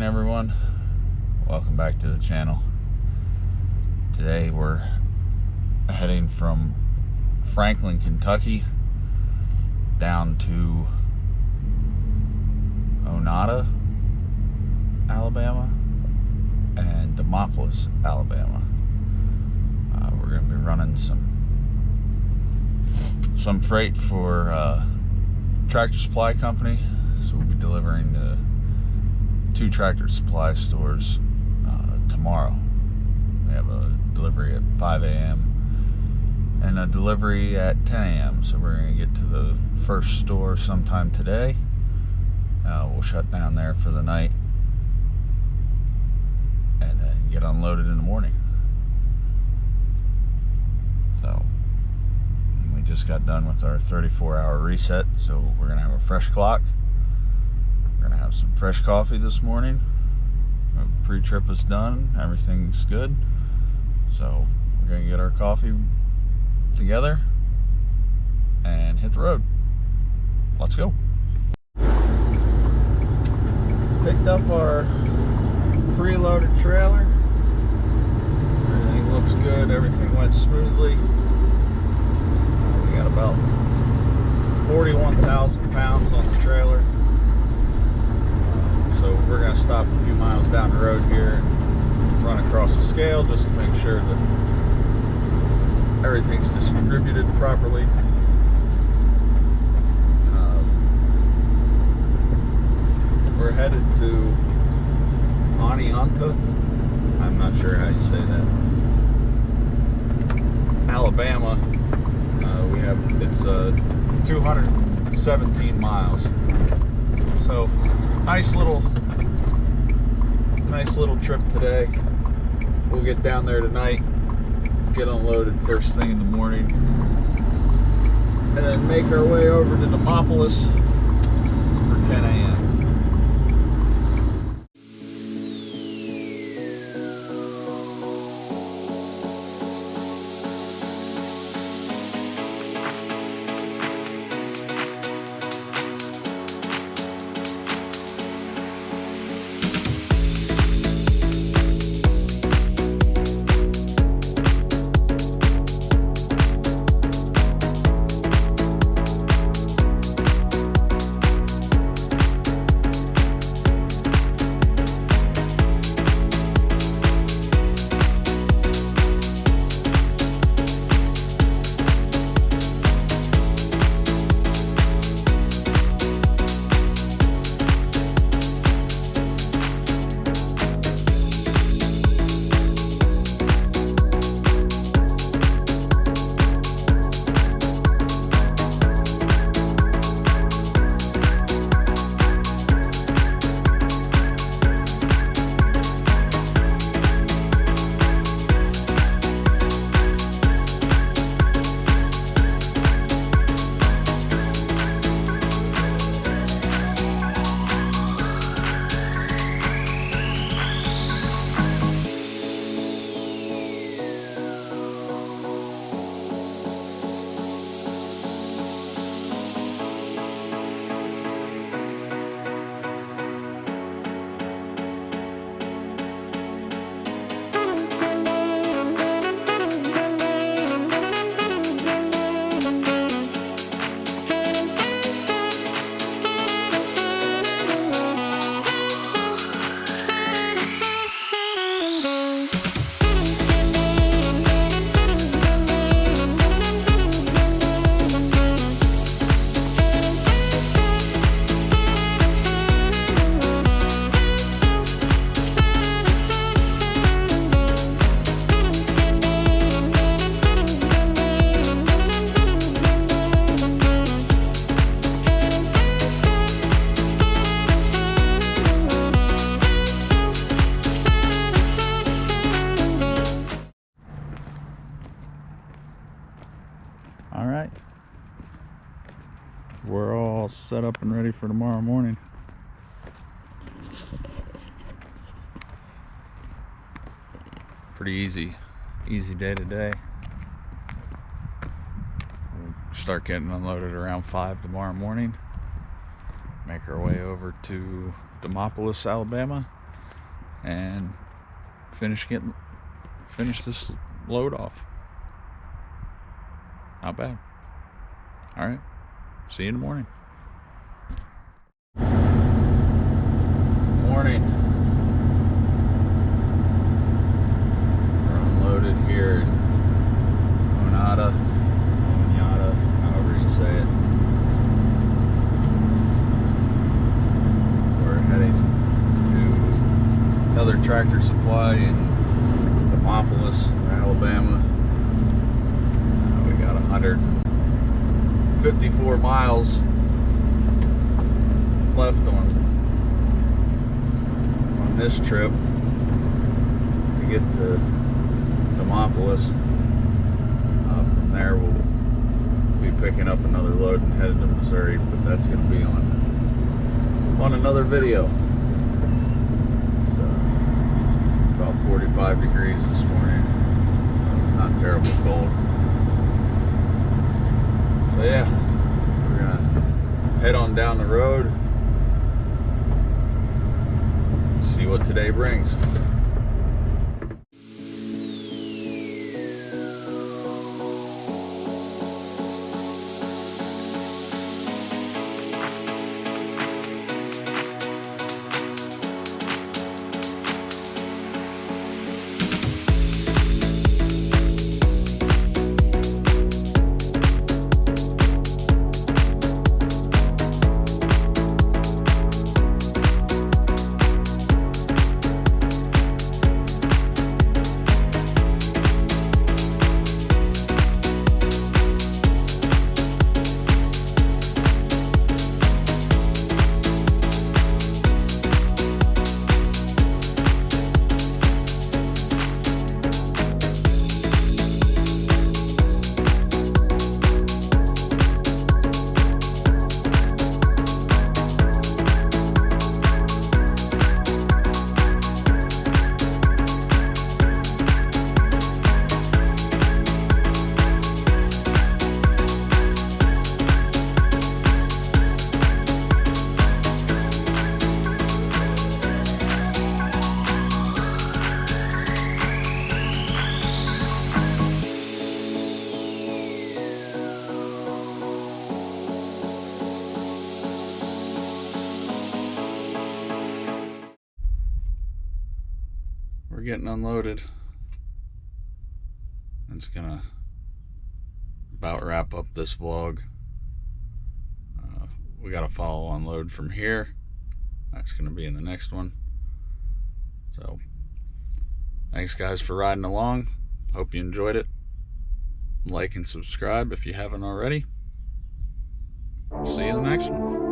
everyone. Welcome back to the channel. Today we're heading from Franklin, Kentucky down to Oneata, Alabama and Demopolis, Alabama. We're going to be running some freight for Tractor Supply Company, so we'll be delivering to 2 Tractor Supply stores tomorrow. We have a delivery at 5 a.m. and a delivery at 10 a.m. So we're going to get to the first store sometime today. We'll shut down there for the night and then get unloaded in the morning. So we just got done with our 34-hour reset, so we're going to have a fresh clock. We're going to have some fresh coffee this morning. Pre-trip is done, everything's good, so we're going to get our coffee together and hit the road. Let's go. Picked up our preloaded trailer. Everything looks good, everything went smoothly. We got about 41,000 pounds on the trailer. So we're going to stop a few miles down the road here and run across the scale just to make sure that everything's distributed properly. We're headed to Oneata, I'm not sure how you say that, Alabama. It's 217 miles. So nice little trip today. We'll get down there tonight, get unloaded first thing in the morning, and then make our way over to Demopolis for 10 a.m. Alright, we're all set up and ready for tomorrow morning. Pretty easy day today. We'll start getting unloaded around 5 tomorrow morning. Make our way over to Demopolis, Alabama. and finish this load off. Not bad. All right. See you in the morning. Morning. We're unloaded here in Oneata, however you say it. We're heading to another Tractor Supply in Demopolis, Alabama. We got 154 miles left on this trip to get to Demopolis. From there we'll be picking up another load and headed to Missouri, but that's going to be on another video. It's about 45 degrees this morning. It's not terribly cold. So yeah, we're gonna head on down the road, see what today brings. We're getting unloaded. It's gonna about wrap up this vlog. We got a follow unload from here. That's gonna be in the next one. So thanks guys for riding along. Hope you enjoyed it. Like and subscribe if you haven't already. See you in the next one.